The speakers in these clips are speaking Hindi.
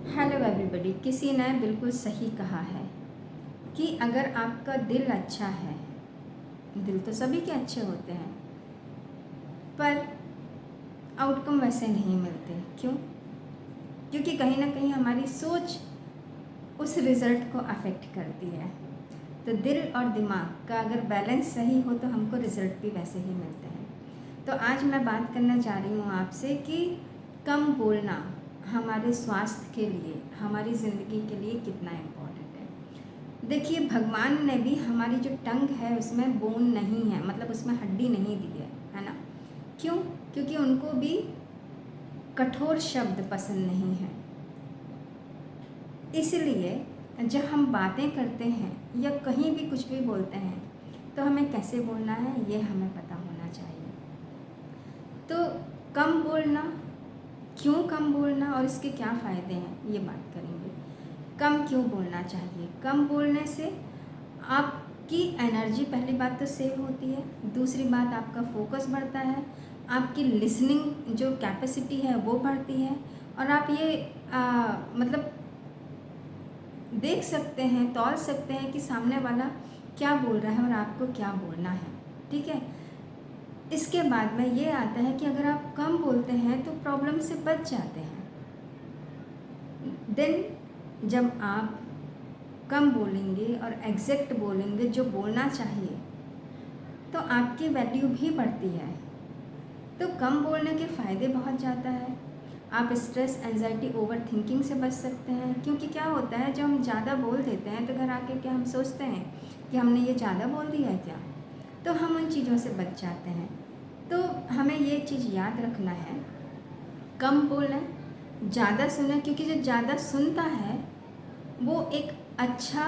Hello everybody. किसी ने बिल्कुल सही कहा है कि अगर आपका दिल अच्छा है, दिल तो सभी के अच्छे होते हैं, पर आउटकम वैसे नहीं मिलते। क्यों? क्योंकि कहीं ना कहीं हमारी सोच उस रिज़ल्ट को अफेक्ट करती है। तो दिल और दिमाग का अगर बैलेंस सही हो तो हमको रिज़ल्ट भी वैसे ही मिलते हैं। तो आज मैं बात करना चाह रही हूँ आपसे कि कम बोलना हमारे स्वास्थ्य के लिए, हमारी ज़िंदगी के लिए कितना इम्पोर्टेंट है। देखिए, भगवान ने भी हमारी जो टंग है उसमें बोन नहीं है, मतलब उसमें हड्डी नहीं दी है ना। क्यों? क्योंकि उनको भी कठोर शब्द पसंद नहीं है। इसलिए जब हम बातें करते हैं या कहीं भी कुछ भी बोलते हैं तो हमें कैसे बोलना है ये हमें पता होना चाहिए। तो कम बोलना, क्यों कम बोलना और इसके क्या फ़ायदे हैं ये बात करेंगे। कम क्यों बोलना चाहिए? कम बोलने से आपकी एनर्जी पहली बात तो सेव होती है, दूसरी बात आपका फोकस बढ़ता है, आपकी लिसनिंग जो कैपेसिटी है वो बढ़ती है, और आप ये मतलब देख सकते हैं, तौल सकते हैं कि सामने वाला क्या बोल रहा है और आपको क्या बोलना है। ठीक है। इसके बाद में ये आता है कि अगर आप कम बोलते हैं तो प्रॉब्लम से बच जाते हैं। देन जब आप कम बोलेंगे और एग्जैक्ट बोलेंगे जो बोलना चाहिए तो आपकी वैल्यू भी बढ़ती है। तो कम बोलने के फ़ायदे बहुत ज़्यादा है। आप स्ट्रेस, एंजाइटी, ओवर थिंकिंग से बच सकते हैं। क्योंकि क्या होता है, जब हम ज़्यादा बोल देते हैं तो घर आके क्या हम सोचते हैं कि हमने ये ज़्यादा बोल दिया है क्या, तो हम उन चीज़ों से बच जाते हैं। तो हमें ये चीज़ याद रखना है, कम बोलें, ज़्यादा सुने, क्योंकि जो ज़्यादा सुनता है वो एक अच्छा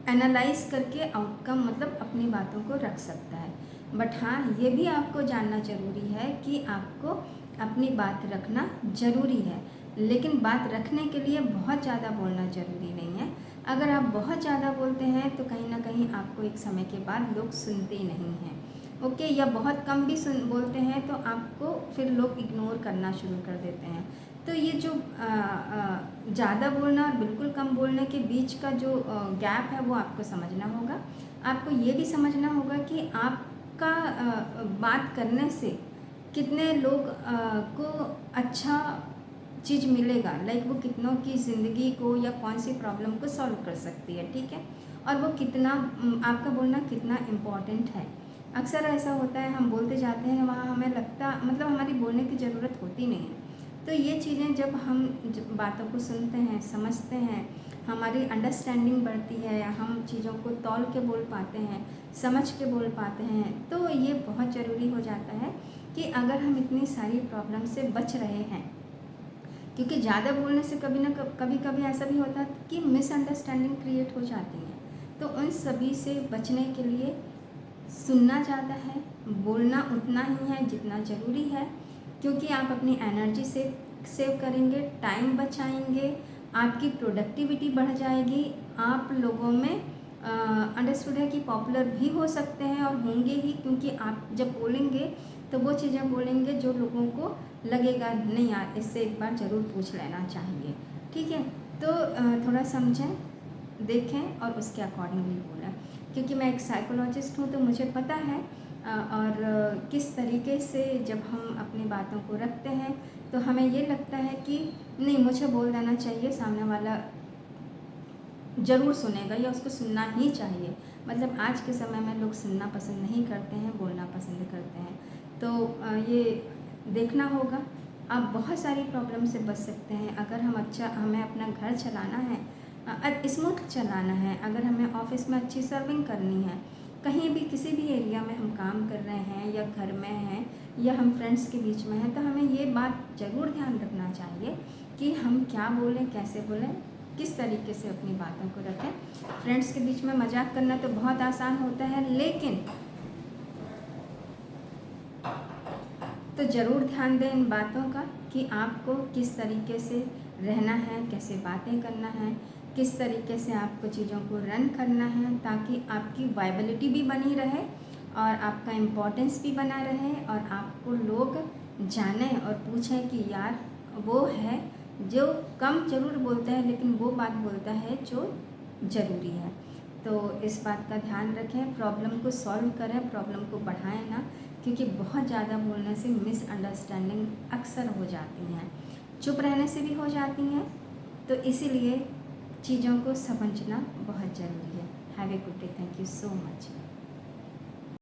एनालाइज करके आउटकम, मतलब अपनी बातों को रख सकता है। बट हाँ, ये भी आपको जानना ज़रूरी है कि आपको अपनी बात रखना ज़रूरी है, लेकिन बात रखने के लिए बहुत ज़्यादा बोलना ज़रूरी नहीं है। अगर आप बहुत ज़्यादा बोलते हैं तो कहीं ना कहीं आपको एक समय के बाद लोग सुनते नहीं हैं। ओके, या बहुत कम भी बोलते हैं तो आपको फिर लोग इग्नोर करना शुरू कर देते हैं। तो ये जो ज़्यादा बोलना और बिल्कुल कम बोलने के बीच का जो गैप है वो आपको समझना होगा। आपको ये भी समझना होगा कि आपका बात करने से कितने लोग को अच्छा चीज़ मिलेगा, लाइक वो कितनों की ज़िंदगी को या कौन सी प्रॉब्लम को सॉल्व कर सकती है। ठीक है। और वो कितना आपका बोलना कितना इम्पॉर्टेंट है। अक्सर ऐसा होता है, हम बोलते जाते हैं, वहाँ हमें लगता, मतलब हमारी बोलने की ज़रूरत होती नहीं है। तो ये चीज़ें जब हम बातों को सुनते हैं, समझते हैं, हमारी अंडरस्टैंडिंग बढ़ती है, हम चीज़ों को तौल के बोल पाते हैं, समझ के बोल पाते हैं, तो ये बहुत ज़रूरी हो जाता है कि अगर हम इतनी सारी प्रॉब्लम से बच रहे हैं, क्योंकि ज़्यादा बोलने से कभी ना कभी कभी ऐसा भी होता है कि मिसअंडरस्टैंडिंग क्रिएट हो जाती है। तो उन सभी से बचने के लिए सुनना ज़्यादा है, बोलना उतना ही है जितना ज़रूरी है, क्योंकि आप अपनी एनर्जी से सेव करेंगे, टाइम बचाएंगे, आपकी प्रोडक्टिविटी बढ़ जाएगी, आप लोगों में अंडरस्टूड है कि पॉपुलर भी हो सकते हैं और होंगे ही, क्योंकि आप जब बोलेंगे तो वो चीज़ें बोलेंगे जो लोगों को लगेगा नहीं यार, इससे एक बार ज़रूर पूछ लेना चाहिए। ठीक है। तो थोड़ा समझें, देखें और उसके अकॉर्डिंगली बोलें। क्योंकि मैं एक साइकोलॉजिस्ट हूँ तो मुझे पता है और किस तरीके से जब हम अपनी बातों को रखते हैं तो हमें ये लगता है कि नहीं, मुझे बोल देना चाहिए, सामने वाला ज़रूर सुनेगा या उसको सुनना ही चाहिए। मतलब आज के समय में लोग सुनना पसंद नहीं करते हैं, बोलना पसंद करते हैं। तो ये देखना होगा। आप बहुत सारी प्रॉब्लम से बच सकते हैं अगर हमें अपना घर चलाना है, स्मूथ चलाना है, अगर हमें ऑफिस में अच्छी सर्विंग करनी है, कहीं भी किसी भी एरिया में हम काम कर रहे हैं या घर में हैं या हम फ्रेंड्स के बीच में हैं, तो हमें ये बात ज़रूर ध्यान रखना चाहिए कि हम क्या बोलें, कैसे बोलें, किस तरीके से अपनी बातों को रखें। फ्रेंड्स के बीच में मजाक करना तो बहुत आसान होता है, लेकिन तो ज़रूर ध्यान दें इन बातों का कि आपको किस तरीके से रहना है, कैसे बातें करना है, किस तरीके से आपको चीज़ों को रन करना है, ताकि आपकी वाइबिलिटी भी बनी रहे और आपका इम्पोर्टेंस भी बना रहे और आपको लोग जानें और पूछें कि यार वो है जो कम ज़रूर बोलता है लेकिन वो बात बोलता है जो ज़रूरी है। तो इस बात का ध्यान रखें, प्रॉब्लम को सॉल्व करें, प्रॉब्लम को बढ़ाएं ना, क्योंकि बहुत ज़्यादा बोलने से मिसअंडरस्टैंडिंग अक्सर हो जाती हैं, चुप रहने से भी हो जाती हैं। तो इसीलिए चीज़ों को समझना बहुत ज़रूरी है। Have a good day, thank you so much.